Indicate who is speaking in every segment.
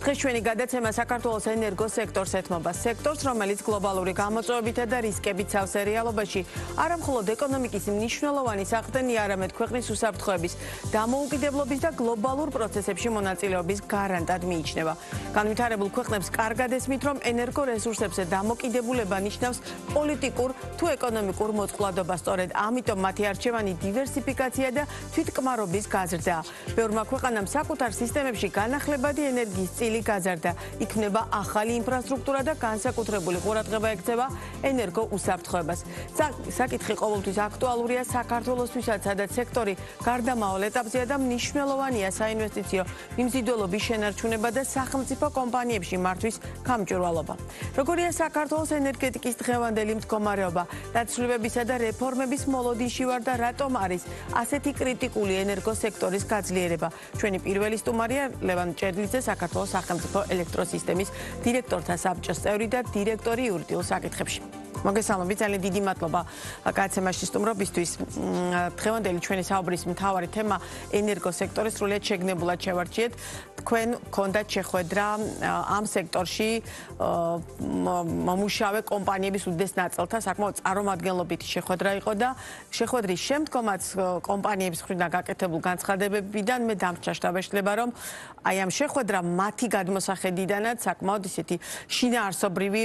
Speaker 1: დღეს ჩვენი გადაცემა საქართველოს ენერგოსექტორს ეთმობა. სექტორს, რომელიც გლობალური გამოწვევებითა და რისკებით სავსე რეალობაში არა მხოლოდ ეკონომიკის მნიშვნელოვანი საყრდენი, არამედ ქვეყნის უსაფრთხოების, დამოუკიდებლობის და გლობალურ პროცესებში მონაწილეობის გარანტად მიიჩნევა. განვითარებულ ქვეყნებს კარგად ესმით, რომ ენერგორესურსებზე დამოკიდებულება ნიშნავს პოლიტიკურ თუ ეკონომიკურ მოწყვლადობას. სწორედ ამიტომ მათი არჩევანი დივერსიფიკაცია და თვითკმარობის გაზრდაა. ბევრმა ქვეყანამ საკუთარ სისტემებში განახლებადი ენერგიის წილი გაზარდა. იქნება ახალი ინფრასტრუქტურა და განსაკუთრებული ყურადღება ექცევა ენერგო უსაფრთხოებას. საკითხი ყოველთვის აქტუალურია საქართველოსთვისაც, სადაც სექტორი გარდამავალ ეტაპზეა და მნიშვნელოვანია საინვესტიციო მიმზიდველობის შენარჩუნება და სახელმწიფო კომპანიებში მართვის გამჭვირვალობა. როგორია საქართველოს ენერგეტიკის დღევანდელი მდგომარეობა, დაცვლებებისა და რეფორმების მოლოდინში ვარ და რატომ არის ასეთი კრიტიკული ენერგოსექტორის გაძლიერება? ჩვენი პირველი სტუმარია ლევან ჭედლიძე, საქართველოს სახელმწიფო ელექტროსისტემის დირექტორთა საბჭოს წევრი და დირექტორი იურიდიულ საკითხებში. მოგესალმებით, ძალიან დიდი მადლობა გადაცემაში სტუმრობისთვის. დღევანდელი ჩვენი საუბრის მთავარი თემა ენერგოსექტორის სრულიად შეგნებულად შევარჩიეთ. თქვენ გქონდათ შეხვედრა ამ სექტორში მომუშავე კომპანიების უდიდეს ნაწილთა საკმაოდ წარმომადგენლობითი შეხვედრა იყო და შეხვედრის შემდგომაც კომპანიების მხრიდან გაკეთებულ განცხადებებიდან მე დამრჩა შთაბეჭდილება, რომ აი ამ შეხვედრა მათი გადმოსახედიდანაც საკმაოდ ისეთი შინაარსობრივი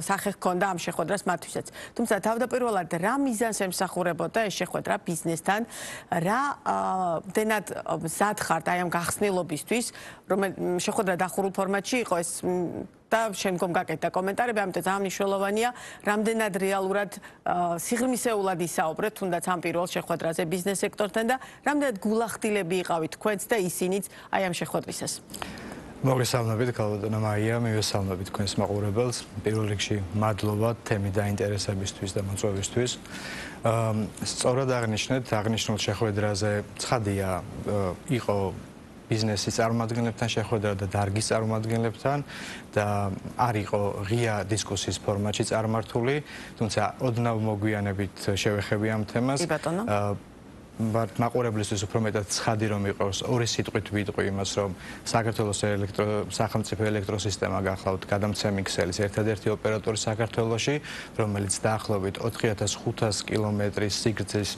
Speaker 1: სახე ჰქონდა ამ შეხვედრას მათთვისაც. თუმცა თავდაპირველად რა მიზანს ემსახურებოდა ეს შეხვედრა ბიზნესთან, რა დენად მზად ხართ აი ამ გახსნილობისთვის, რომ შეხვედრა დახურულ ფორმატში იყო ეს და შემდგომ გაკეთდა კომენტარები, ამიტომ ძალიან მნიშვნელოვანია, რამდენად რეალურად სიღრმისეულად ისაუბრეთ, თუნდაც ამ პირველ შეხვედრაზე ბიზნეს სექტორთან და რამდენად გულახდილები იყავით თქვენც და ისინიც აი ამ შეხვედრისას.
Speaker 2: მოგესალმებით, ქალბატონო მაია, მივესალმებით თქვენს მაყურებელს. პირველ რიგში მადლობა თემის დაინტერესებისთვის და მოწვევისთვის. სწორად აღნიშნულ შეხვედრაზე ცხადია იყო ბიზნესის წარმომადგენლებთან შეხვედრა და დარგის წარმომადგენლებთან და არ იყო ღია დისკუსიის ფორმატში წარმართული, თუმცა ოდნავ მოგვიანებით შევეხები ამ თემას. მაყურებლისთვის უფრო მეტად ცხადი რომ იყოს, ორი სიტყვით ვიტყვი იმას, რომ საქართველოს სახელმწიფო ელექტროსისტემა გახლავთ გადამცემი ქსელის ერთადერთი ოპერატორი საქართველოში, რომელიც დაახლოებით 4500 კილომეტრის სიგრძის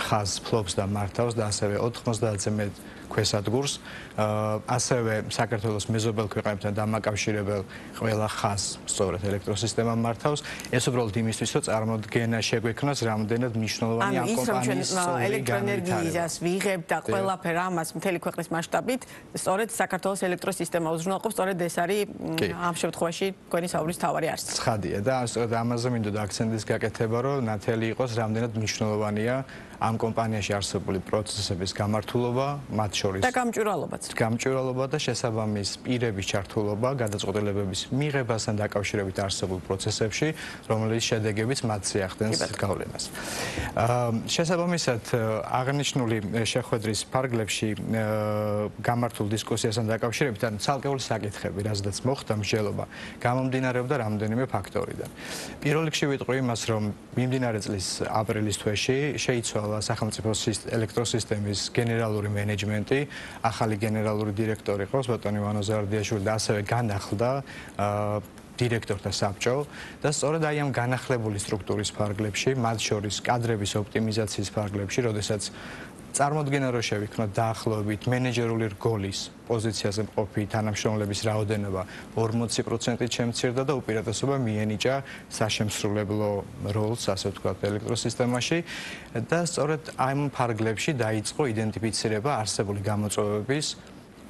Speaker 2: ხაზს ფლობს და მართავს და ასევე 90-ზე მეტ ქვესადგურს, ასევე საქართველოს მეზობელ ქვეყნებთან დამაკავშირებელ ყველა ხაზს სწორედ ელექტროსისტემა მართავს. ეს უბრალოდ იმისთვის, რომ წარმოდგენა შეგვექმნას, რამდენად მნიშვნელოვანია ამ კომპანიის
Speaker 1: ელექტროენერგიას ვიღებთ და ყველაფერ ამას მთელი ქვეყნის მასშტაბით, სწორედ საქართველოს ელექტროსისტემა უზრუნველყოფს, სწორედ ეს არის ამ შემთხვევაში თქვენი საუბრის მთავარი არსი.
Speaker 2: ცხადია და სწორედ ამაზე მინდოდა აქცენტის გაკეთება, რომ ნათელი იყოს, რამდენად მნიშვნელოვანია ამ კომპანიაში არსებული პროცესების გამართულობა, მათ შორის
Speaker 1: და
Speaker 2: გამჭვირვალობა და შესაბამის პირების ჩართულობა გადაწყვეტილებების მიღებასთან დაკავშირებით არსებულ პროცესებში, რომელიც შედეგებიც მათზე ახდენს გავლენას. შესაბამისად, აღნიშნული შეხვედრის ფარგლებში გამართულ დისკუსიასთან დაკავშირებით ან ცალკეული საკითხები, რაზედაც მოხდა მსჯელობა, გამომდინარეობდა რამდენიმე ფაქტორიდან. პირველ რიგში ვიტყვი იმას, რომ მიმდინარე წლის აპრილის თვეში შეიცვალა სახელმწიფო ელექტროსისტემის გენერალური მენეჯმენტი, ახალი გენერალური დირექტორი ყავს ბატონი ივანო ზარდიაშვილი და ასევე განახლდა დირექტორთა საბჭო და სწორედ აი ამ განახლებული სტრუქტურის ფარგლებში, მათ შორის კადრების ოპტიმიზაციის ფარგლებში, როდესაც წარმოდგენა რო შევიქნოთ დაახლოებით მენეჯერული რგოლის პოზიციაზე მყოფი თანამშრომლების რაოდენობა 40%-ით შემცირდა და უპირატესობა მიენიჭა საშემსრულებლო როლს, ასე ვთქვათ, ელექტროსისტემაში და სწორედ ამ ფარგლებში დაიწყო იდენტიფიცირება არსებული გამოწვევების,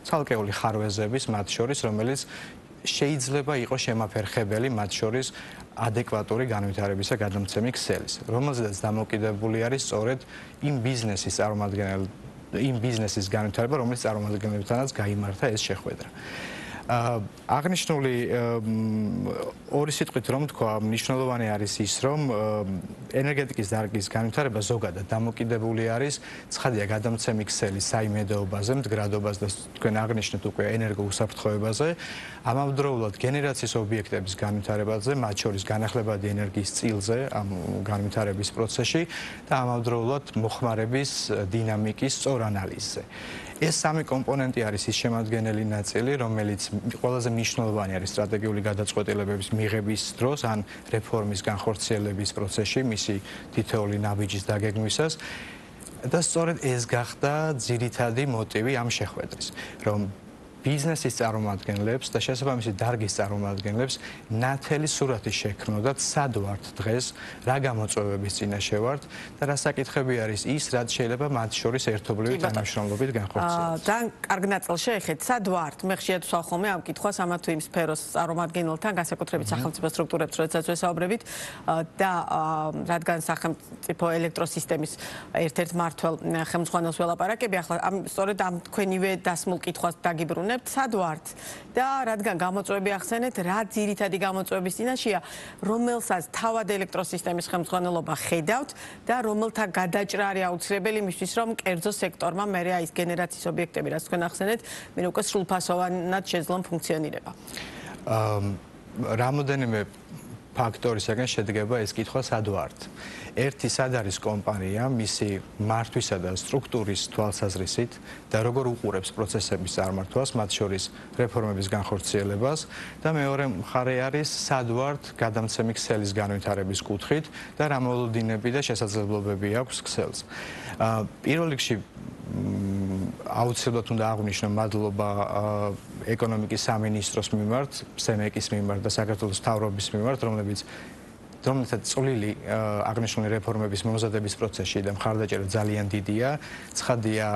Speaker 2: ცალკეული ხარვეზების მათ შორის, რომელიც შეიძლება იყოს შემაფერხებელი მათ შორის ადეკვატური განვითარებისა გადამცემი ქსელის, რომელზედაც დამოკიდებული არის სწორედ იმ ბიზნესის განვითარება, რომელიც წარმომადგენლებთანაც გაიმართა ეს შეხვედრა. აღნიშნული ორი სიტყვით რომ თქვა, მნიშვნელოვანი არის ის, რომ ენერგეტიკის დარგის განვითარება ზოგადად დამოკიდებული არის ცხადია გადამცემი ქსელის საიმედოობაზე, მდგრადობას და თქვენ აღნიშნეთ უკვე ენერგოუსაფრთხოებაზე, ამავდროულად გენერაციის ობიექტების განვითარებაზე, მათ შორის განახლებადი ენერგიის წილზე ამ განვითარების პროცესში და ამავდროულად მოხმარების დინამიკის სწორ ანალიზზე. ეს სამი კომპონენტი არის ის შემადგენელი ნაწილი, რომელიც ყველაზე მნიშვნელოვანი არის სტრატეგიული გადაწყვეტილებების მიღების დროს ან რეფორმის განხორციელების პროცესში მისი თითოეული ნაბიჯის დაგეგმვისას და სწორედ ეს გახდა ძირითადი მოტივი ამ შეხვედრის, რომ ბიზნესის წარმომადგენლებს და შესაბამისი დარგის წარმომადგენლებს ნათელი სურათი შექმნოდათ სად ვართ დღეს, რა გამოწვევების წინაშე ვართ და რა საკითხები არის ის, რაც შეიძლება მათ შორის ერთობლივი თანამშრომლობით განხორციელდეს.
Speaker 1: ძალიან კარგ ნაწილს შეეხეთ, სად ვართ? მე ხშირად ვსვამ ხოლმე ამ კითხვას ამა თუ იმ სფეროს წარმომადგენელთან, განსაკუთრებით სახელმწიფო სტრუქტურებს, როდესაც ვესაუბრებით და რადგან სახელმწიფო ელექტროსისტემის ერთ-ერთ მმართველ ხელმძღვანელს ველაპარაკები, ახლა სწორედ ამ თქვენივე დასმულ კითხვას დაგიბრუნებ. სად ვართ და რადგან გამოწვევები ახსენეთ, რა ძირითადი გამოწვევების წინაშეა, რომელსაც თავად ელექტროსისტემის ხელმძღვანელობა ხედავთ და რომელთა გადაჭრა არის აუცილებელი იმისთვის, რომ კერძო სექტორმა მერე აი ეს გენერაციის ობიექტები, რაც თქვენ ახსენეთ, მე უკვე სრულფასოვანად შეძლონ ფუნქციონირება.
Speaker 2: რამოდენიმე ფაქტორისაგან შედგება ეს კითხვა სად ვართ. ერთი სად არის კომპანია მისი მართვისა და სტრუქტურის თვალსაზრისით და როგორ უყურებს პროცესების წარმართვას, მათ შორის რეფორმების განხორციელებას და მეორე მხარე არის სად ვართ გადამცემი ქსელის განვითარების კუთხით და რა მოლოდინები და შესაძლებლობები აქვს ქსელს. პირველ რიგში აუცილებლად უნდა აღვნიშნო მადლობა ეკონომიკის სამინისტროს მიმართ, სემეკის მიმართ და საქართველოს მთავრობის მიმართ, რომელთაც წვლილი აღნიშნული რეფორმების მომზადების პროცესში და მხარდაჭერა ძალიან დიდია. ცხადია,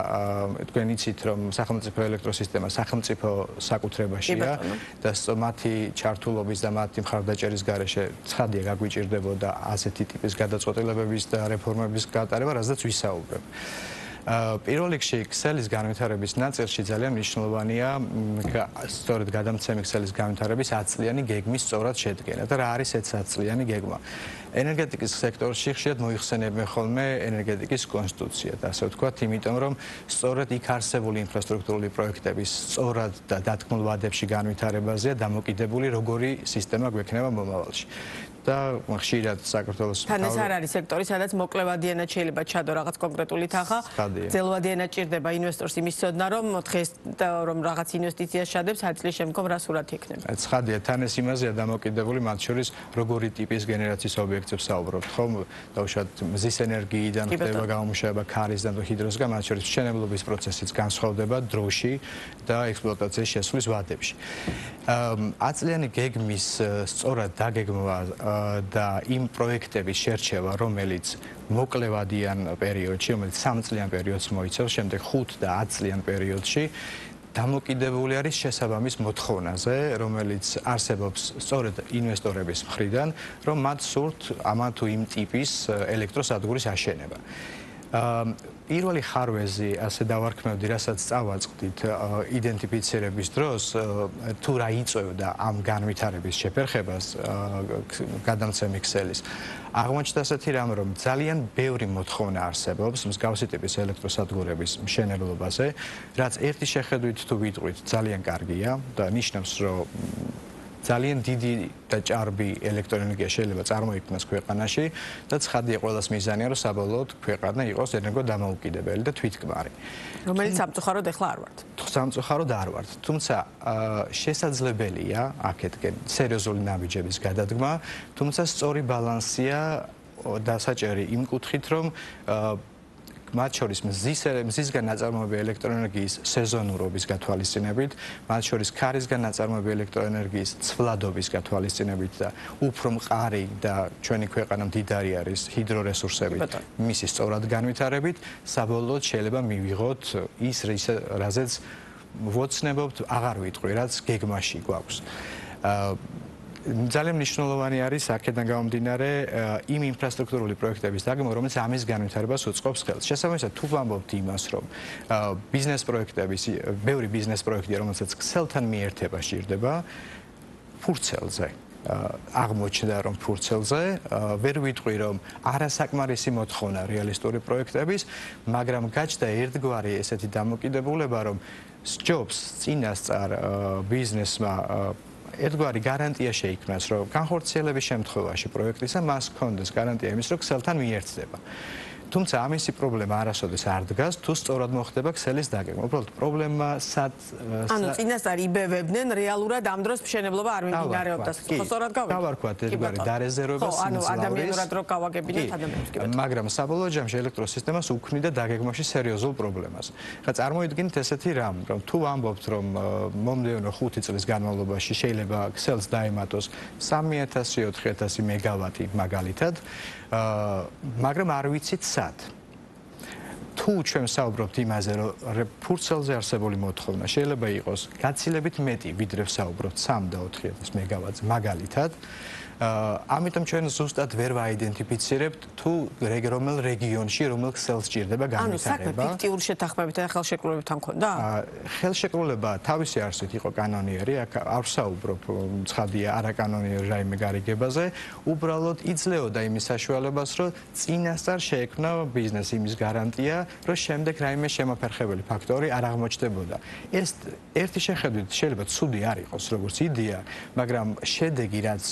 Speaker 2: თქვენ იცით, რომ სახელმწიფო ელექტროსისტემა სახელმწიფო საკუთრებაშია და მათი ჩართულობის და მათი მხარდაჭერის გარეშე ცხადია გაგვიჭირდებოდა ასეთი ტიპის გადაწყვეტილებების და რეფორმების გატარება, რაზეც ვისაუბრებ. პირველ რიგში ქსელის განვითარების ნაწილში ძალიან მნიშვნელოვანია სწორედ გადამცემი ქსელის განვითარების ათწლიანი გეგმის სწორად შედგენა და რა არის ეს ათწლიანი გეგმა. ენერგეტიკის სექტორში ხშირად მოიხსენებენ ხოლმე ენერგეტიკის კონსტიტუციად, ასე ვთქვათ, იმიტომ რომ სწორედ იქ არსებული ინფრასტრუქტურული პროექტების სწორად და დათქმულ ვადებში განვითარებაზეა დამოკიდებული როგორი სისტემა გვექნება მომავალში. და ხშირად საქართველოს
Speaker 1: თან ეს არ არის სექტორი, სადაც მოკლევადიანად შეიძლება ჩადო რაღაც კონკრეტული თანხა, ძელვადიანად ჭირდება ინვესტორს იმის ცოდნა, რომ დღეს რომ რაღაც ინვესტიციას ჩადებს, 10 წლის შემდგომ რა სურათი ექნება.
Speaker 2: ცხადია, თან ეს იმაზეა დამოკიდებული, მათ შორის როგორი ტიპის გენერაციის ობიექტებს საუბრობთ, ხომ? დაუშვათ მზის ენერგიიდან ხდება გამომუშავება ქარისგან და ჰიდროსგან, მათ შორის მშენებლობის პროცესიც განსხვავდება დროში და ექსპლუატაციის შესვლის ვადებში. ათწლიანი გეგმის სწორად დაგეგმვა და იმ პროექტების შერჩევა, რომელიც მოკლევადიან პერიოდში, რომელიც 3 წლიან პერიოდს მოიცავს, შემდეგ 5 და 10 წლიან პერიოდში დამოკიდებული არის შესაბამის მოთხოვნაზე, რომელიც არსებობს სწორედ ინვესტორების მხრიდან, რომ მათ სურთ ამა თუ იმ ტიპის ელექტროსადგურის აშენება. პირველი ხარვეზი, ასე დავარქმევდი, რასაც წავაწყდით იდენტიფიცირების დროს, თუ რა იწვევდა ამ განვითარების შეფერხებას გადამცემი ქსელის. აღმოჩნდა ასეთი რამ, რომ ძალიან ბევრი მოთხოვნა არსებობს მსგავსი ტიპის ელექტროსადგურების მშენებლობაზე, რაც ერთი შეხედვით თუ ვიტყვით ძალიან კარგია და ნიშნავს, რომ ძალიან დიდი და ჭარბი ელექტროენერგია შეიძლება წარმოიქმნას ქვეყანაში და ცხადია ყველას მიზანია, რომ საბოლოოდ ქვეყანა იყოს ენერგოდამოუკიდებელი და თვითკმარი.
Speaker 1: რომელიც სამწუხაროდ ახლა არ ვართ.
Speaker 2: სამწუხაროდ არ ვართ. თუმცა შესაძლებელია აქეთკენ სერიოზული ნაბიჯების გადადგმა, თუმცა სწორი ბალანსია დასაჭერი იმ კუთხით, რომ მათ შორის მზისგან ნაწარმოებები ელექტროენერგიის სეზონურობის გათვალისწინებით, მათ შორის ქარისგან ნაწარმოებები ელექტროენერგიის ცვლადობის გათვალისწინებით და უფრო მყარი და ჩვენი ქვეყანა მდიდარი არის ჰიდრორესურსებით, მისი სწორად განვითარებით, საბოლოოდ შეიძლება მივიღოთ ის, რაზეც ვოცნებობთ, აღარ ვიტყვი, რაც გეგმაში გვაქვს. ძალიან მნიშვნელოვანი არის აქედან გამომდინარე იმ ინფრასტრუქტურული პროექტების დაგეგმვა, რომელიც ამის განვითარებას უწყობს ხელს. შესაბამისად, თუ ვამბობთ იმას, რომ ბიზნეს პროექტების, ბევრი ბიზნეს პროექტია, რომელსაც ქსელთან მიერთება სჭირდება ფურცელზე. აღმოჩნდა, რომ ფურცელზე ვერ ვიტყვი, რომ არასაკმარისი მოთხოვნა რეალისტური პროექტების, მაგრამ გაჩნდა ერთგვარი ესეთი დამოკიდებულება, რომ სჯობს წინასწარ ბიზნესმა ერთგვარი გარანტია შეიქმნას, რომ განხორციელების შემთხვევაში პროექტისა მას ჰქონდეს გარანტია იმის, რომ ქსელთან მიერთდება. თუმცა ამისი პრობლემა არასოდეს არ დგას, თუ სწორად მოხდება ქსელის დაგეგმა. უბრალოდ პრობლემა
Speaker 1: ანუ წინასწარ იბევებდნენ რეალურად ამ დროს მშენებლობა არ მიმდინარეობდა. ხო, სწორად გავიგე.
Speaker 2: გავარქვათ ერთგვარი დარეზერვება
Speaker 1: სინძლავრის. ანუ ადამიანურად რო გავაგებინეთ ადამიანებს კი ბატონო.
Speaker 2: მაგრამ საბოლოო ჯამში ელექტროსისტემას უქმნიდა დაგეგმაში სერიოზულ პრობლემას. ხა წარმოიდგინეთ ესეთი რამ, რომ თუ ამბობთ, რომ მომდევნო 5 წლის განმავლობაში შეიძლება ქსელს დაემატოს 3000-4000 მეგავატი მაგალითად, მაგრამ არ ვიცით სად. თუ ჩვენ ვსაუბრობთ იმაზე, რომ ფურცელზე არსებული მოთხოვნა შეიძლება იყოს გაცილებით მეტი, ვიდრე ვსაუბრობთ 3 და 4000 მეგავატზე მაგალითად, ამიტომ ჩვენ ზუსტად ვერ ვაიდენტიფიცირებთ თუ რომელ რეგიონში რომელ ქსელს სჭირდება განვითარება.
Speaker 1: ანუ საქმე ფიქტიურ შეთანხმებებთან და ხელშეკრულებებთან ქონდა?
Speaker 2: ხელშეკრულება თავისი არსით იყო კანონიერი, აქ არ ვსაუბრობ ცხადია არაკანონიერი რაიმე გარიგებაზე, უბრალოდ იძლეოდა იმის საშუალებას, რომ წინასწარ შეექმნა ბიზნეს იმის გარანტია, რომ შემდეგ რაიმე შემოფერხებელი ფაქტორი არ აღმოჩნდებოდა. ეს ერთი შეხედვით შეიძლება ცუდი არ იყოს, როგორც იდეა, მაგრამ შედეგი რაც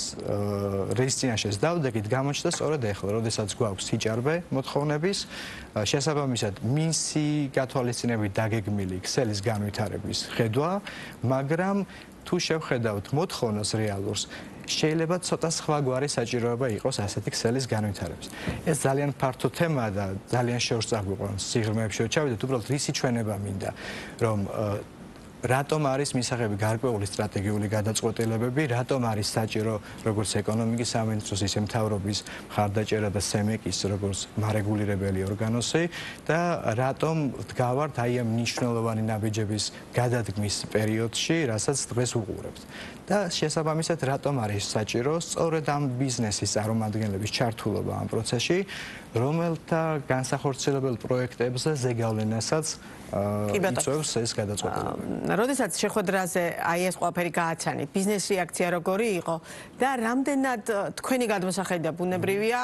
Speaker 2: რის წინაშე დავდეგით გამოჩნდა სწორედ ახლა, როდესაც გვაქვს სიჭარბე მოთხოვნების, შესაბამისად მისი გათვალისწინებით დაგეგმილი ქსელის განვითარების ხედვა, მაგრამ თუ შევხედავთ მოთხოვნას რეალურს, შეიძლება ცოტა სხვაგვარი საჭიროება იყოს ასეთი ქსელის განვითარების. ეს ძალიან ფართო თემაა და ძალიან შორს წაგვიყვანს სიღრმეებში ჩავიდეთ, უბრალოდ რისი ჩვენება მინდა, რომ რატომ არის მისაღები გარკვეული სტრატეგიული გადაწყვეტილებები, რატომ არის საჭირო როგორც ეკონომიკის სამინისტროს, ისე მთავრობის მხარდაჭერა და სემეკის როგორც მარეგულირებელი ორგანოსი და რატომ დგავართ აი ამ მნიშვნელოვანი ნაბიჯების გადადგმის პერიოდში, რასაც დღეს უყურებთ. და შესაბამისად რატომ არის საჭირო სწორედ ამ ბიზნესის წარმომადგენლების ჩართულობა ამ პროცესში, რომელთა განსახორციელებელ პროექტებზე ზეგავლენასაც იწვევს ეს გადაწყვეტილება.
Speaker 1: როდესაც შეხვედრაზე აი ეს ყველაფერი გააცანით, ბიზნეს რეაქცია როგორი იყო და რამდენად თქვენი გადმოსახედა ბუნებრივია,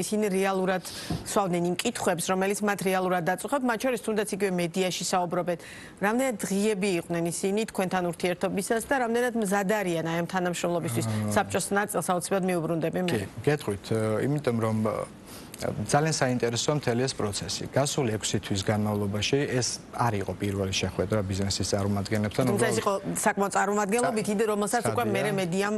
Speaker 1: ისინი რეალურად სვავდნენ იმ კითხვებს, რომელიც მათ რეალურად დაწუხებთ, მათ შორის თუნდაც იგივე მედიაში საუბრობენ, რამდენად ღიები იყვნენ ისინი თქვენთან ურთიერთობისას და რამდენად მზად არიან აი ამ თანამშრომლობისთვის საბჭოს ნაწილს აუცილებლად მიუბრუნდები მე.
Speaker 2: კი, გეტყვით, იმიტომ რომ ძალიან საინტერესოა მთელი ეს პროცესი. გასული 6 თვის განმავლობაში ეს არ იყო პირველი შეხვედრა ბიზნესის წარმომადგენლებთან.
Speaker 1: თუმცა ეს იყო საკმაოდ წარმომადგენლობით, იდე რომელსაც უკვე მერე მედიამ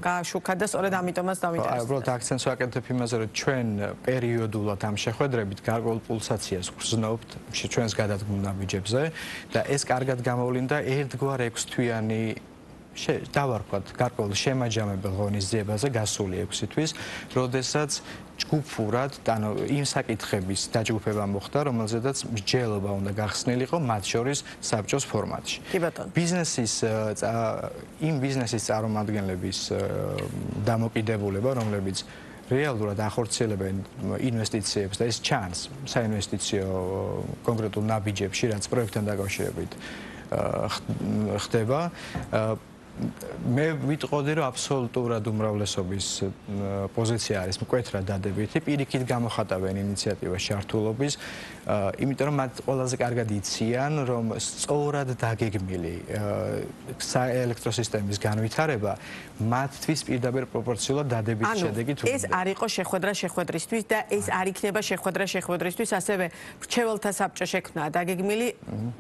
Speaker 1: გააშუქა და სწორედ ამიტომაც დავინტერესდა.
Speaker 2: უბრალოდ აქცენტს ვაკეთებ იმაზე, რომ ჩვენ პერიოდულად ამ შეხვედრებით გარკვეულ პულსაციას ვგრძნობთ ჩვენს გადადგმულ ნაბიჯებზე და ეს კარგად გამოვლინდა ერთგვარ 6 თვიანი დავარქვათ გარკვეულ შემაჯამებელ ღონისძიებაზე გასული 6 თვის, როდესაც ჯგუფურად, ანუ იმ საკითხების დაჯგუფება მოხდა, რომელზედაც მსჯელობა უნდა გახსნილიყო, მათ შორის საბჭოს ფორმატში.
Speaker 1: კი ბატონო.
Speaker 2: იმ ბიზნესის წარმომადგენლების დამოკიდებულება, რომლებიც რეალურად ახორციელებენ ინვესტიციებს და ეს ჩანს საინვესტიციო კონკრეტულ ნაბიჯებში, რაც პროექტთან დაკავშირებით ხდება. მე ვიტყოდი, რომ აბსოლუტურად უმრავლესობის პოზიცია არის მკვეთრად დადებითი, პირიქით გამოხატავენ ინიციატივას ჩართულობის, იმიტომ რომ მათ ყველაზე კარგად იციან, რომ სწორად დაგეგმილი საელექტროსისტემის განვითარება მათთვის პირდაპირ პროპორციულად დადებითი შედეგი თუ
Speaker 1: ეს არ იყო შეხვედრა შეხვედრისთვის და ეს არ იქნება შეხვედრა შეხვედრისთვის, ასევე რჩეველთა საბჭო შექმნა დაგეგმილი,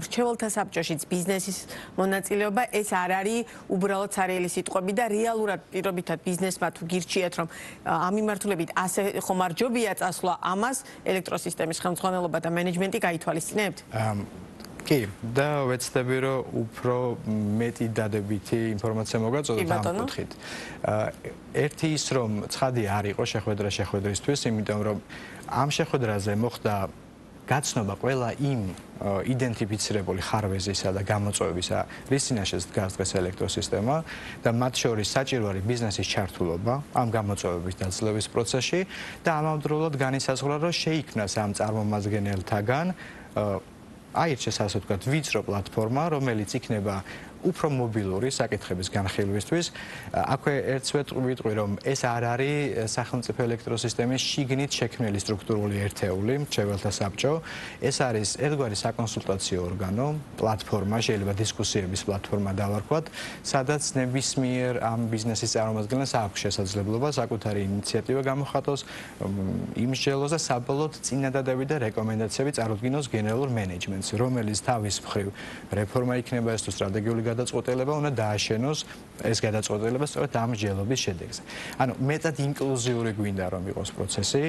Speaker 1: რჩეველთა საბჭოშიც ბიზნესის მონაწილეობა, ეს არ არის უბრალოდ სარიელი სიტყვები და რეალურად პირობითად ბიზნესმა თუ გირჩიათ, რომ ამ მიმართულებით ასე ხომ არ ჯობია წასვლა, ამას ელექტროსისტემის ხელმძღვანელობა და მენეჯმენტი გაითვალისწინებთ?
Speaker 2: კი, და ვეცდები, რომ უფრო მეტი დადებითი ინფორმაცია მოგაწოდოთ ამ კუთხით. ერთი ის, რომ ცხადია არ იყო შეხვედრა შეხვედრისთვის, იმიტომ რომ ამ შეხვედრაზე მოხდა გაცნობა ყველა იმ იდენტიფიცირებული ხარვეზისა და გამოწვევისა, რის წინაშეც დგას დღეს ელექტროსისტემა და მათ შორის საჭირო არის ბიზნესის ჩართულობა ამ გამოწვევების დაძლევის პროცესში და ამავდროულად განისაზღვრა, რომ შეიქმნას ამ წარმომადგენელთაგან აირჩეს ასე ვთქვათ ვიწრო პლატფორმა, რომელიც იქნება უფრო მობილური საკითხების განხილვისთვის. აქვე ერთს ვიტყვი, რომ ეს არ არის სახელმწიფო ელექტროსისტემის შიგნით შექმნილი სტრუქტურული ერთეული, მრჩეველთა საბჭო. ეს არის ერთგვარი საკონსულტაციო ორგანო, პლატფორმა, შეიძლება დისკუსიების პლატფორმა დავარქვათ, სადაც ნებისმიერ ამ ბიზნესის წარმომადგენლებს აქვს შესაძლებლობა საკუთარი ინიციატივა გამოხატოს, იმსჯელოს და საბოლოოდ წინადადები და რეკომენდაციები წარუდგინოს გენერალურ მენეჯმენტს, რომელიც თავის მხრივ რეფორმა იქნება ეს თუ სტრატეგიული გადაწყვეტილება უნდა დააშენოს ეს გადაწყვეტილება სწორედ ამ მსჯელობის შედეგზე. ანუ მეტად ინკლუზიური გვინდა რომ იყოს პროცესი,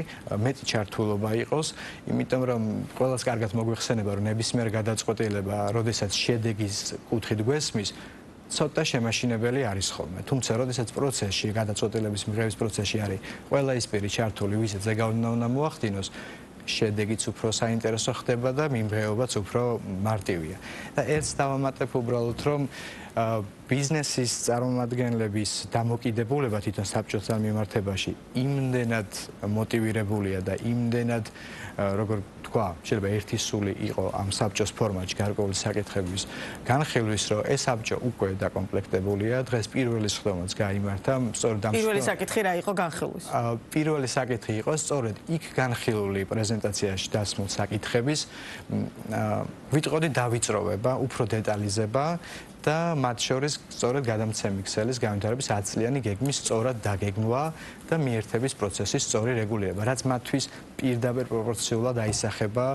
Speaker 2: მეტი ჩართულობა იყოს, იმიტომ რომ ყველას კარგად მოგვიხსენება რომ ნებისმიერ გადაწყვეტილება, როდესაც შედეგის კუთხით გვესმის, ცოტა შემაშინებელი არის ხოლმე. თუმცა, როდესაც პროცესში, გადაწყვეტილების მიღების პროცესში არის ყველა ის პირი ჩართული, ვისაც ზეგავლენა უნდა მოახდინოს, შედეგიც უფრო საინტერესო ხდება და მიმღეობაც უფრო მარტივია. და ერთს დავამატებ უბრალოდ, რომ ბიზნესის წარმომადგენლების დამოკიდებულება თვითონ საბჭოთან მიმართებაში იმდენად მოტივირებულია და იმდენად როგორ თქვა, შეიძლება ერთი სული იყო ამ საბჭოს ფორმატში გარკვეული საკითხების განხილვის, რომ ეს საბჭო უკვე დაკომპლექტებულია. დღეს პირველი სხდომაც გაიმართა, სწორედ ამ
Speaker 1: პირველი საკითხი რა იყო განხილვის?
Speaker 2: პირველი საკითხი იყო სწორედ იქ განხილული პრეზენტაციაში დასმულ საკითხების ვიტყოდი დავიწროვება, უფრო დეტალიზება და მათ შორის სწორედ გადამცემი ქსელის განვითარების 10 წლიანი გეგმის სწორად დაგეგმვა და მიერთების პროცესის სწორი რეგულირება, რაც მათთვის პირდაპირ პროპორციულად აისახება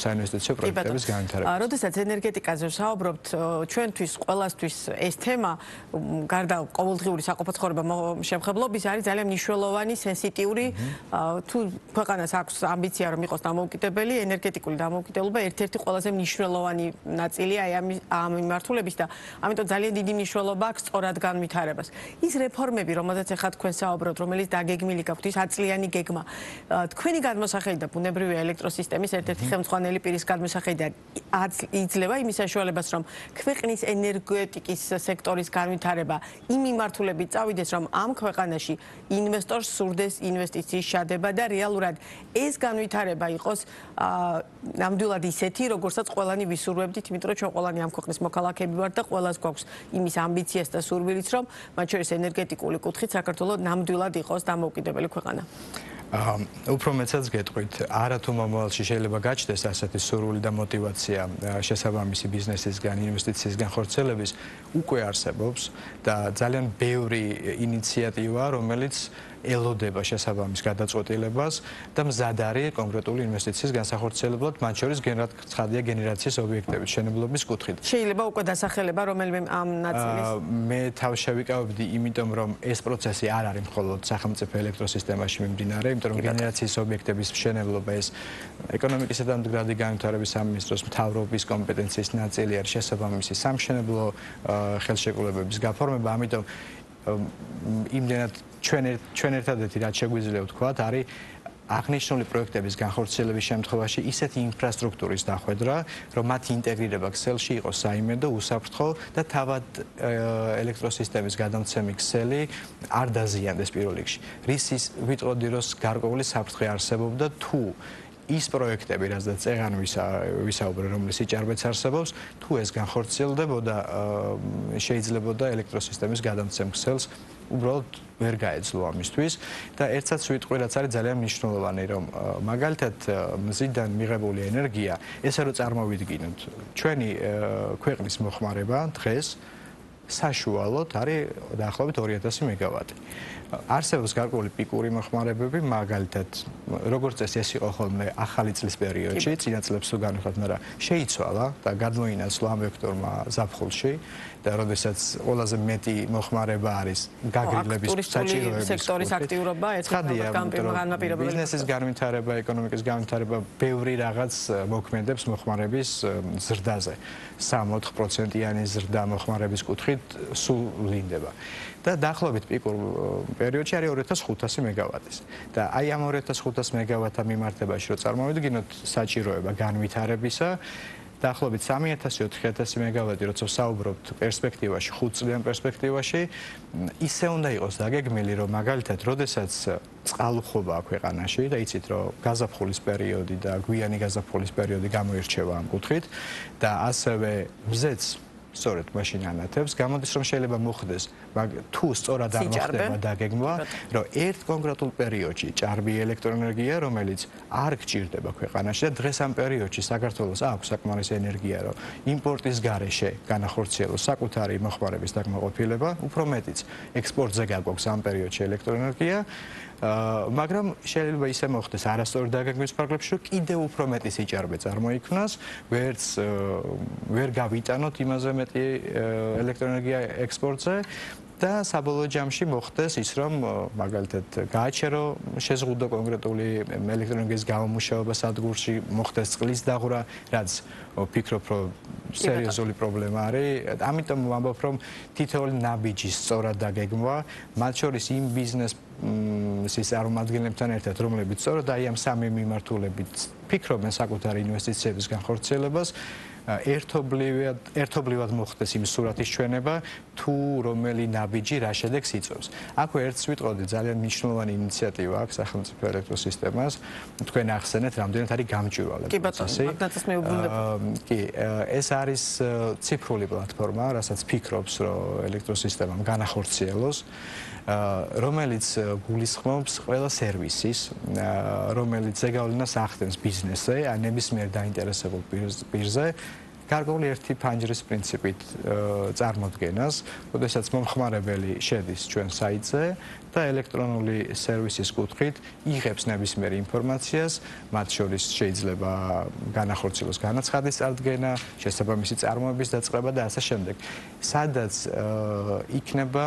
Speaker 2: საინვესტიციო პროექტების განვითარებას.
Speaker 1: როდესაც ენერგეტიკაზე ვსაუბრობთ, ჩვენთვის ყველასთვის ეს თემა გარდა ყოველდღიური საყოფაცხოვრება შემხებლობის არის ძალიან მნიშვნელოვანი, სენსიტიური, თუ ქვეყანას აქვს ამბიცია რომ იყოს დამოუკიდებელი, ენერგეტიკული დამოუკიდებლობა ერთ-ერთი ყველაზე მნიშვნელოვანი ნაწილია ამ მიმართულების და ამიტომ ძალიან დიდი მნიშვნელობა აქვს სწორად განვითარებას. ის რეფორმები, რომელზეც ახლა თქვენ საუბრობთ, რომელიც დაგეგმილი გაქვთ, ის 10 წლიანი გეგმა, თქვენი გადმოსახედი და ბუნებრივია ელექტროსისტემის ერთ-ერთი ხელმძღვანელი პირის გადმოსახედი იძლევა იმის საშუალებას, რომ ქვეყნის ენერგეტიკის სექტორის განვითარება იმ მიმართულებით წავიდეს, რომ ამ ქვეყანაში ინვესტორს სურდეს ინვესტიციის შადება და რეალურად ეს განვითარება იყოს ნამდვილად ისეთი, როგორცაც ყველანი ვისურვებდით, იმიტომ რომ ჩვენ ყველანი ამ ქვეყნის მოქალაქეები ვართ და ყველას გვაქვს იმის ამბიციას და სურვილიც, რომ მათ შორის ენერგეტიკული კუთხით საქართველოს ნამდვილად იყოს დამოუკიდებელი ქვეყანა.
Speaker 2: უფრო მეცაც გეტყვით, არათუ მომავალში შეიძლება გაჩნდეს ასეთი სურვილი და мотиваცია შესაბამისი ბიზნესისგან, ინვესტიციისგან ხორცელების უკვე არსებობს და ძალიან ბევრი ინიციატივა, რომელიც ელოდება შესაბამის გადაწყვეტილებას და მზად არის კონკრეტული ინვესტიციის განსახორციელებლად, მათ შორის ცხადია გენერაციის ობიექტების შენებლობის კუთხით.
Speaker 1: შეიძლება უკვე დასახელება რომელიმე ამ ნაწილის?
Speaker 2: მე თავს შევიკავებდი, იმიტომ რომ ეს პროცესი არ არის მხოლოდ სახელმწიფო ელექტროსისტემაში მიმდინარე, იმიტომ რომ გენერაციის ობიექტების მშენებლობა ეს ეკონომიკისა და მდგრადი განვითარების სამინისტროს მთავრობის კომპეტენციის ნაწილი არის, შესაბამისი სამშენებლო ხელშეკრულებების გაფორმება, ამიტომ იმდენად ჩვენ ერთადერთი რაც შეგვიძლია ვთქვათ, არის აღნიშნული პროექტების განხორციელების შემთხვევაში ისეთი ინფრასტრუქტურის დახვედრა, რომ მათი ინტეგრირება ქსელში იყოს საიმედო, უსაფრთხო და თავად ელექტროსისტემის გადამცემი ქსელი არ დაზიანდეს პირველ რიგში. რისის ვიტყოდი, რომ გარკვეული საფრთხე არსებობდა თუ ის პროექტები, რაზეც წეღან ვისაუბრე, რომლის სიჭარბეც არსებობს, თუ ეს განხორციელდებოდა, შეიძლებოდა ელექტროსისტემის გადამცემ ქსელს უბრალოდ ვერ გაეძლო ამისთვის და ერთსაც ვიტყვი, რაც არის ძალიან მნიშვნელოვანი, რომ მაგალითად მზიდან მიღებული ენერგია, ესე რომ წარმოვიდგინოთ, ჩვენი ქვეყნის მოხმარება დღეს საშუალოდ არის დაახლოებით 2000 მეგავატი. არსებობს გარკვეული პიკური მოხმარებები, მაგალითად, როგორც წესი ეს იყო ხოლმე ახალი წლის პერიოდში, წინა წლებს თუ განვიხილავთ, მაგრამ შეიცვალა და გადმოინაცვლა ამ ვექტორმა ზაფხულში და როდესაც ყველაზე მეტი მოხმარება არის გაგრილების საჭიროების
Speaker 1: სექტორის აქტიურობა, განპირობებული
Speaker 2: ბიზნესის განვითარება, ეკონომიკის განვითარება ბევრი რაღაც მოქმედებს მოხმარების ზრდაზე. 3-4%-იანი ზრდა მოხმარების კუთხით სულ ვლინდება. და დაახლოებით პიკურ პერიოდში არის 2500 მეგავატის. და აი ამ 2500 მეგავატთან მიმართებაში რო წარმოვიდგინოთ საჭიროება განვითარებისა, დაახლოებით 3000-4000 მეგავატი, როცა ვსაუბრობთ პერსპექტივაში, 5 წლიან პერსპექტივაში, ისე უნდა იყოს დაგეგმილი, რომ მაგალითად, როდესაც წყალუხობა აქვს ქვეყანაში და იცით, რომ გაზაფხულის პერიოდი და გვიანი გაზაფხულის პერიოდი გამოირჩევა ამ კუთხით და ასევე მზეც სწორედ მაშინ ანათებს. გამოდის რომ შეიძლება მოხდეს, მაგრამ თუ სწორად არ მოხდება დაგეგმვა, რომ ერთ კონკრეტულ პერიოდში ჭარბი ელექტროენერგია, რომელიც არ გჭირდება ქვეყანაში და დღეს ამ პერიოდში საქართველოს აქვს საკმარისი ენერგია, რომ იმპორტის გარეშე განახორციელოს საკუთარი მოხმარების დაკმაყოფილება, უფრო მეტიც ექსპორტზე გაგვაქვს ამ პერიოდში ელექტროენერგია. მაგრამ შეიძლება ისე მოხდეს არასწორი დაგეგმვის ფარგლებში, რომ კიდევ უფრო მეტი სიჭარბე წარმოიქმნას, ვერ გავიტანოთ იმაზე მეტი ელექტროენერგია ექსპორტზე და საბოლოო ჯამში მოხდეს ის, რომ მაგალითად გააჩერო შეზღუდო კონკრეტული ელექტროენერგიის გამომუშავება სადგურში, მოხდეს წყლის დაღვრა, რაც ვფიქრობ, რომ სერიოზული პრობლემა არის. ამიტომ ვამბობ, რომ თითოეული ნაბიჯის სწორად დაგეგმვა, მათ შორის იმ ბიზნესის წარმომადგენლებთან ერთად, რომლებიც სწორად აი ამ სამი მიმართულებით ფიქრობენ საკუთარი ინვესტიციების განხორციელებას, ერთობლივად მოხდეს იმ სურათის ჩვენება, თუ რომელი ნაბიჯი რა შედეგს იწვევს. აქვე ერთს ვიტყოდი, ძალიან მნიშვნელოვანი ინიციატივა აქვს სახელმწიფო ელექტროსისტემას. თქვენ ახსენეთ, რამდენად არის გამჭვირვალე პროცესი. კი, ეს არის ციფრული პლატფორმა, რასაც ფიქრობს, რომ ელექტროსისტემამ განახორციელოს, რომელიც გულისხმობს ყველა სერვისის, რომელიც ზეგავლენას ახდენს ბიზნესზე, ან ნებისმიერ დაინტერესებულ პირზე, გარკვეული ერთი ფანჯრის პრინციპით წარმოდგენას, როდესაც მომხმარებელი შედის ჩვენ საიტზე და ელექტრონული სერვისის კუთხით იღებს ნებისმიერ ინფორმაციას, მათ შორის შეიძლება განახორციელოს განაცხადის წარდგენა, შესაბამისი წარმოების დაწყება და ასე შემდეგ. სადაც იქნება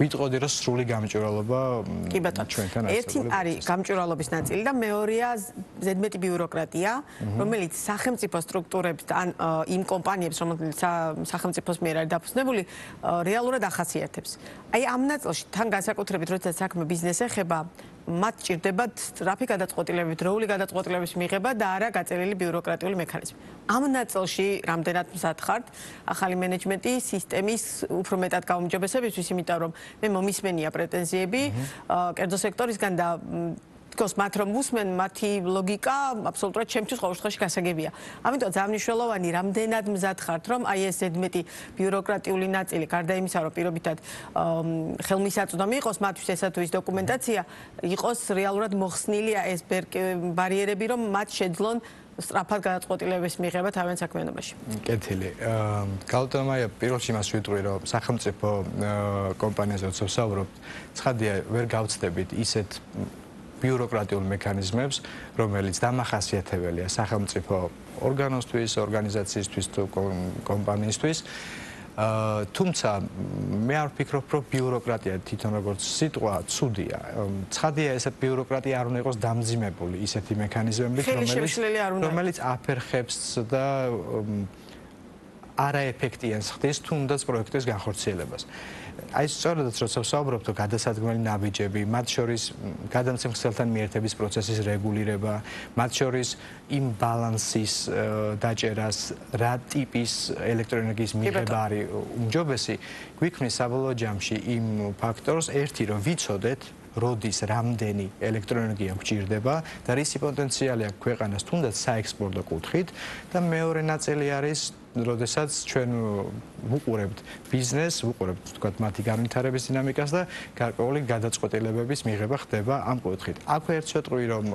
Speaker 2: ვიტყოდი, რომ სრული გამჭვირვალობა ჩვენთან არსებული.
Speaker 1: ერთი არის გამჭვირვალობის ნაწილი და მეორეა ზედმეტი ბიუროკრატია, რომელიც სახელმწიფო სტრუქტურებს ან იმ კომპანიებს, რომელიც სახელმწიფოს მიერ არის დაფუძნებული, რეალურად ახასიათებს. აი ამ ნაწილში თან განსაკუთრებით, როდესაც საქმე ბიზნესს ეხება, მათ ჭირდებათ სწრაფი გადაწყვეტილებები, დროული გადაწყვეტილების მიღება და არა გაწელილი ბიუროკრატიული მექანიზმი. ამ ნაწილში რამდენად მზად ხართ ახალი მენეჯმენტი სისტემის უფრო მეტად გაუმჯობესებისთვის, იმიტომ რომ მე მომისმენია პრეტენზიები კერძო სექტორისგან და თქოს მათ რომ უსმენ, მათი ლოგიკა აბსოლუტურად ჩემთვის ყოველ შემთხვევაში გასაგებია. ამიტომ ძალიან მნიშვნელოვანი რამდენად მზად ხართ, რომ აი ეს ზედმეტი ბიუროკრატიული ნაწილი, გარდა იმისა, რომ პირობითად ხელმისაწვდომი იყოს მათთვის ესა თუ ის დოკუმენტაცია, იყოს რეალურად მოხსნილია ეს ბარიერები, რომ მათ შეძლონ სწრაფად გადაწყვეტილებების მიღება თავიანთ საქმიანობაში.
Speaker 2: კეთილი. გალტომაია პირველში მას ვიტყვი, რომ სახელმწიფო კომპანიაზე როცა ვსაუბრობთ, ცხადია ვერ გავცდებით ისეთ ბიუროკრატიულ მექანიზმებს, რომელიც დამახასიათებელია სახელმწიფო ორგანოსთვის, ორგანიზაციისთვის თუ კომპანიისთვის. თუმცა მე არ ვფიქრობ, რომ ბიუროკრატია თვითონ როგორც სიტყვა ცუდია. ცხადია, ესეთ ბიუროკრატია არ უნდა იყოს დამძიმებული ისეთი მექანიზმებით, რომელიც აფერხებს და არაეფექტიანს ხდის თუნდაც პროექტის განხორციელებას. აი სწორედაც როცა ვსაუბრობთ გადასადგმელი ნაბიჯები, მათ შორის გადამცემ ქსელთან მიერთების პროცესის რეგულირება, მათ შორის იმ ბალანსის დაჭერას, რა ტიპის ელექტროენერგიის მიღება არის უმჯობესი, გვიქმნის საბოლოო ჯამში იმ ფაქტორს ერთი, რომ ვიცოდეთ როდის რამდენი ელექტროენერგია გვჭირდება და რისი პოტენციალი აქვს ქვეყანას თუნდაც საექსპორტო კუთხით და მეორე ნაწილი არის როდესაც ჩვენ ვუყურებთ ბიზნესს, ვუყურებთ თქვათ მათი განვითარების დინამიკას და გარკვეული გადაწყვეტილებების მიღება ხდება ამ კუთხით. აქვე ერთ შეტყვი, რომ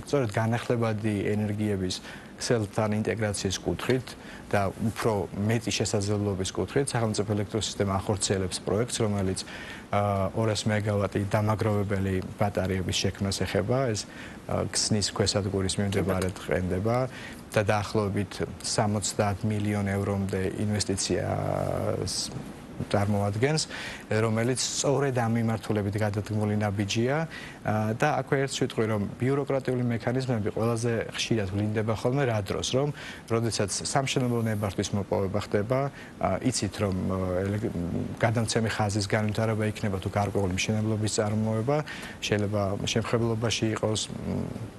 Speaker 2: სწორედ განახლებადი ენერგიების ქსელთან ინტეგრაციის კუთხით და უფრო მეტი შესაძლებლობის კუთხით სახელმწიფო ელექტროსისტემა ახორციელებს პროექტს, რომელიც 200 მეგავატი დამაგროვებელი ბატარეების შექმნას ეხება, ეს ქსნის ქვესადგურის მიმდებარედ ყენდება და დაახლოებით 70 მილიონ ევრომდე ინვესტიციას წარმოადგენს, რომელიც სწორედ ამ მიმართულებით გადადგმული ნაბიჯია და აქვე ერთ ვიტყვი, რომ ბიუროკრატიული მექანიზმები ყველაზე ხშირად ვლინდება ხოლმე რა დროს, რომ როდესაც სამშენებლო ნებართვის მოპოვება ხდება, იცით რომ გადამცემი ხაზის განვითარება იქნება თუ გარკვეული მშენებლობის წარმოება, შეიძლება შემხებლობაში იყოს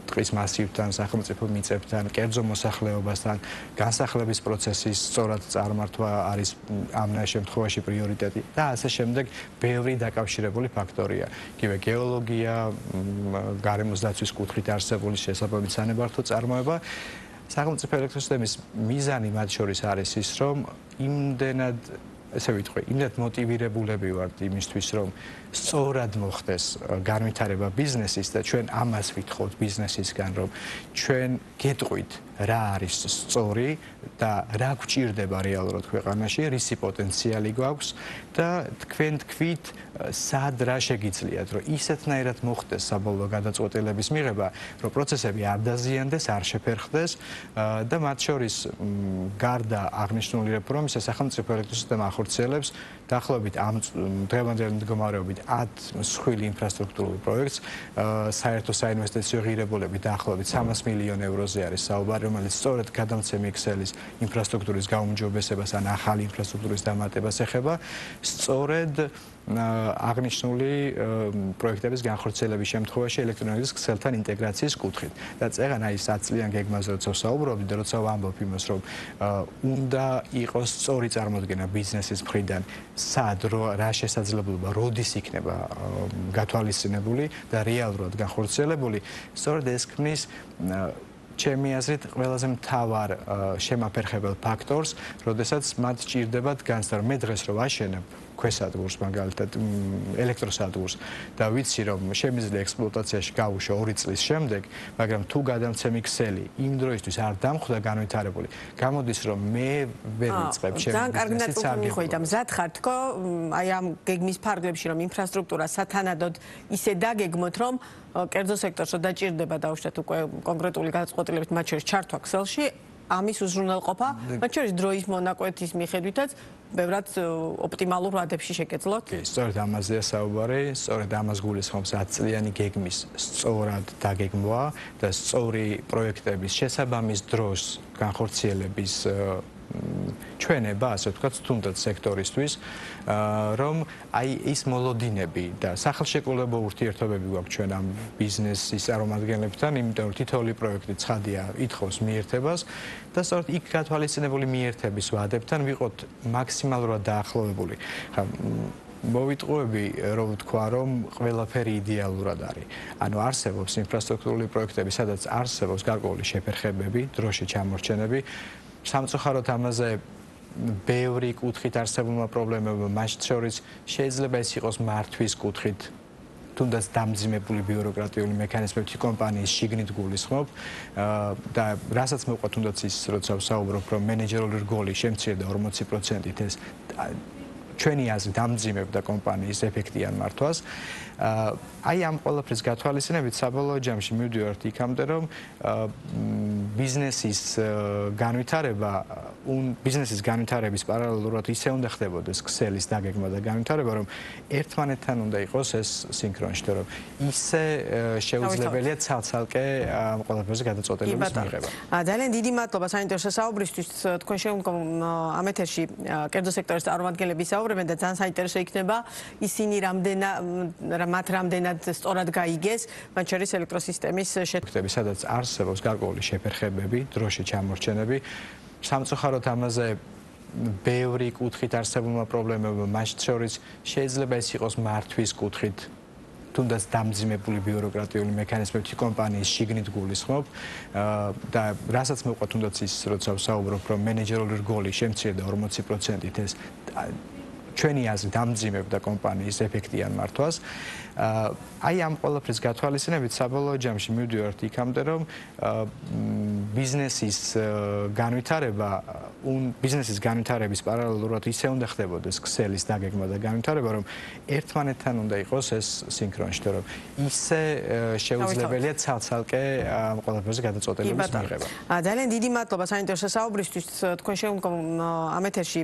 Speaker 2: ტყის მასივთან, სახელმწიფო მიწებთან, კერძო მოსახლეობასთან, განსახლების პროცესის სწორად წარმართვა არის ამ შემთხვევაში პრიორიტეტი და ასე შემდეგ ბევრი დაკავშირებული ფაქტორია. იგივე გეოლოგია, გარემოს დაცვის კუთხით არსებული შესაბამისი სანებართო წარმოება. სახელმწიფო ელექტროსისტემის მიზანი მათ შორის არის ის, რომ იმდენად ესე ვიტყვი, იმდენად მოტივირებულები ვართ იმისთვის, რომ სწორად მოხდეს განვითარება ბიზნესის და ჩვენ ამას ვითხოვთ ბიზნესისგან, რომ ჩვენ გეტყვით რა არის სწორი და რა გვჭირდება რეალურად ქვეყანაში, რისი პოტენციალი გვაქვს და თქვენ თქვით სად რა შეგიძლიათ, რომ ისეთნაირად მოხდეს საბოლოო გადაწყვეტილების მიღება, რომ პროცესები არ დაზიანდეს, არ შეფერხდეს და მათ შორის გარდა აღნიშნული რეფორმისა სახელმწიფო ელექტროსისტემა ახორციელებს დაახლოებით ამ დღევანდელი მდგომარეობით 10 მსხვილი ინფრასტრუქტურულ პროექტს, საერთო საინვესტიციო ღირებულებით დაახლოებით 300 მილიონ ევროზე არის საუბარი, რომელიც სწორედ გადამცემი ქსელის ინფრასტრუქტურის გაუმჯობესებას ან ახალი ინფრასტრუქტურის დამატებას ეხება, სწორედ აღნიშნული პროექტების განხორციელების შემთხვევაში ელექტროენერგიის ქსელთან ინტეგრაციის კუთხით. და წეგან აი 100 წლიან გეგმაზე როცა ვსაუბრობდი და როცა ვამბობ იმას, რომ უნდა იყოს სწორი წარმოდგენა ბიზნესის მხრიდან, სად რა შესაძლებლობა, როდის იქნება გათვალისწინებული და რეალურად განხორციელებული, სწორედ ეს ქმნის ჩემი აზრით ყველაზე მთავარ შემაფერხებელ ფაქტორს, როდესაც მათ ჭირდებათ განცდა, რომ მე დღეს რო ვაშენებ ქვესადგურს მაგალითად ელექტროსადგურს და ვიცი რომ შემიძლია ექსპლუატაციაში გავუშვა 2 წლის შემდეგ, მაგრამ თუ გადამცემი ქსელი იმ დროისთვის არ დამხვდა განვითარებული, გამოდის რომ მე ვერ ვიწყებ ჩემს
Speaker 1: ძალიან კარგი ნაწილი მიხვიდეთ და მზად ხარ თქო აი ამ გეგმის ფარგლებში რომ ინფრასტრუქტურა სათანადოდ ისე დაგეგმოთ რომ კერძო სექტორს დაჭირდება დაუშვათ უკვე კონკრეტული გადაწყვეტილებით მათ შორის ჩართვა ქსელში ამის უზრუნველყოფა, მათ შორის დროის მონაკვეთის მიხედვითაც ბევრად ოპტიმალურ ვადებში შეგეძლოთ.
Speaker 2: კი, სწორედ ამაზეა საუბარი, სწორედ ამას გულისხმობს 10 წლიანი გეგმის სწორად დაგეგმვა და სწორი პროექტების შესაბამის დროს განხორციელების ჩვენება, ასე ვთქვათ, თუნდაც სექტორისთვის, რომ აი ის მოლოდინები და სახელშეკრულებო ურთიერთობები გვაქვს ჩვენ ამ ბიზნესის წარმომადგენლებთან, იმიტომ რომ თითოეული პროექტი ცხადია ითხოვს მიერთებას და სწორედ იქ გათვალისწინებული მიერთების ვადებთან ვიყოთ მაქსიმალურად დაახლოებული. მოვიტყუები, რომ ვთქვა, რომ ყველაფერი იდეალურად არის. ანუ არსებობს ინფრასტრუქტურული პროექტები, სადაც არსებობს გარკვეული შეფერხებები, დროში ჩამორჩენები. სამწუხაროდ ამაზე ბევრი კუთხით არსებულმა პრობლემებმა, მათ შორის შეიძლება ეს იყოს მართვის კუთხით, თუნდაც დამძიმებული ბიუროკრატიული მექანიზმები კომპანიის შიგნით გულისხმობ და რასაც მოყვა თუნდაც ის, როცა ვსაუბრობ, რომ მენეჯერული რგოლი შემცირდა 40%-ით ეს ჩვენი აზრით დამძიმებდა კომპანიის ეფექტიან მართვას. აი ამ ყველაფრის გათვალისწინებით საბოლოო ჯამში მივდივართ იქამდე, რომ ბიზნესის განვითარების პარალელურად ისე უნდა ხდებოდეს ქსელის დაგეგმა და განვითარება, რომ ერთმანეთთან უნდა იყოს ეს სინქრონში, რომ ისე შეუძლებელია ცალ-ცალკე ამ ყველაფერზე გადაწყვეტილების მიღება.
Speaker 1: ძალიან დიდი მადლობა საინტერესო საუბრისთვის. თქვენ ამ ეთერში კერძო სექტორის წარმომადგენლები საუბრობენ და ძალიან საინტერესო იქნება ისინი მათ რამდენად სწორად გაიგეს, მათ შორის ელექტროსისტემის
Speaker 2: შეფერხები, სადაც არსებობს გარკვეული შეფერხებები, დროში ჩამორჩენები. სამწუხაროდ ამაზე ბევრი კუთხით არსებულმა პრობლემებმა, მათ შორის შეიძლება ეს იყოს მართვის კუთხით, თუნდაც დამძიმებული ბიუროკრატიული მექანიზმები კომპანიის შიგნით გულისხმობ და რასაც მოყვა თუნდაც ის, როცა ვსაუბრობ, რომ მენეჯერული რგოლი შემცირდა 40%-ით ეს ჩვენი აზრით დამძიმებდა კომპანიის ეფექტიან მართვას. აი ამ ყველაფრის გათვალისწინებით საბოლოო ჯამში მივდივართ იქამდე, რომ ბიზნესის განვითარების პარალელურად ისე უნდა ხდებოდეს ქსელის დაგეგმა და განვითარება, რომ ერთმანეთთან უნდა იყოს ეს სინქრონში, რომ ისე შეუძლებელია ცალ-ცალკე ამ ყველაფერზე გადაწყვეტილების მიღება.
Speaker 1: ძალიან დიდი მადლობა საინტერესო საუბრისთვის. თქვენ ამ ეთერში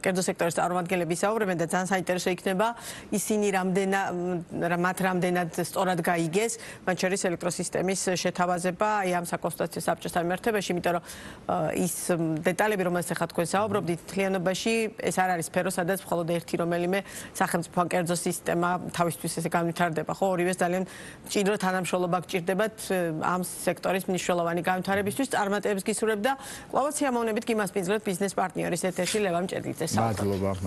Speaker 1: კერძო სექტორის წარმომადგენლები საუბრობენ და ძალიან საინტერესო იქნება ისინი მათ რამდენად სწორად გაიგეს, მათ შორის ელექტროსისტემის შეთავაზება აი ამ საკონსულტაციო საბჭოს მიმართებაში, იმიტომ რომ ის დეტალები, რომელსაც ახლა თქვენ საუბრობდით, თლიანობაში ეს არ არის სფერო, სადაც მხოლოდ ერთი რომელიმე სახელმწიფო კერძო სისტემა თავისთვის ესე განვითარდება, ხო, ორივეს ძალიან მჭიდრო თანამშრომლობა გჭირდებათ ამ სექტორის მნიშვნელოვანი განვითარებისთვის. წარმატებებს გისურვებ და კვლავაც სიამოვნებით გიმასპინძლობთ ბიზნეს პარტნიორის ეთერში ლევან ჭედლიძეს.
Speaker 2: მადლობა.